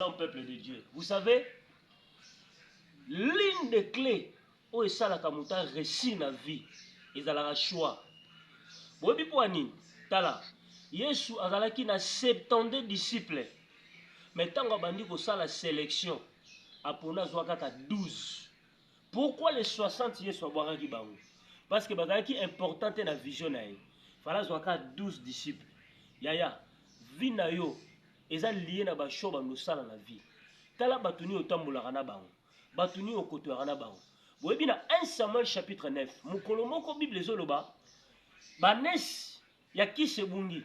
Au peuple de Dieu. Vous savez, l'une des clés où est ça la kamuta réussi na vie, ils ont le choix. Bobi poani, tala, Yesu azalaki na 70 disciples. Mais tant qu'on bandi ko ça la sélection, apona zwaka 12. Pourquoi les 60 Yesu aboiraki bango? Parce que bazalaki important na vision na ye. Fala zwaka 12 disciples. Yaya, vie na yo eza lié na ba show ba nosala na vie. Tala batuni otambolaka na bango, batuni okotoaka na bango. Boyebi na 1 Samuel chapitre 9, mokolo moko Bible ezoloba banesi ya Kisi ebungi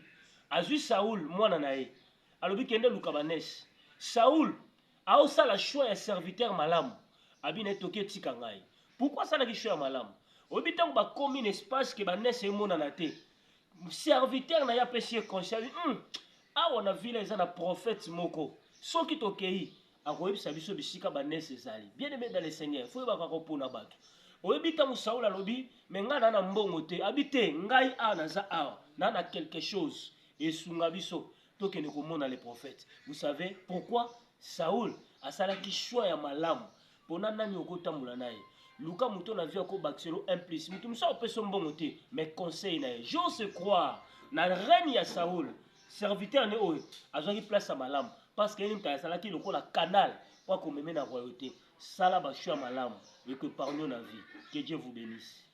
azwi Saoul mwana na ye alobi kende luka banesi. Saoul aosala choix ya serviteur malamu abi na etoki etika ngai. Pourquoi asalaki choix ya malamu? Oyebi ntango bakomi na espace ke banesi emonana te, serviteur na ye apesi ye conseil awa na vile eza na prophète moko soki tokei akoyebisa biso bisika banesi ezali. Bien aimé dans le Seigneur, faut yeba kako mpona bato. Oyebi ntango Saoul alobi me ngai na mbongo te, abi te ngai awa naza awa na quelque chose esunga biso tokende komona les prophètes. Vous savez pourquoi Saoul asalaki choix ya malamu mpona nani okotambola na ye. Luka muto na vie ko bakiselo implice mutu musa opesa mbongo te, mais conseil na ye. J'ose croire na règne ya Saoul serviteur ne oyo azwaki place ya malamu parce que il asalaki lokola canal pour komeme na royauté. Sala ba choix malamu et que parlons na vie. Que Dieu vous bénisse.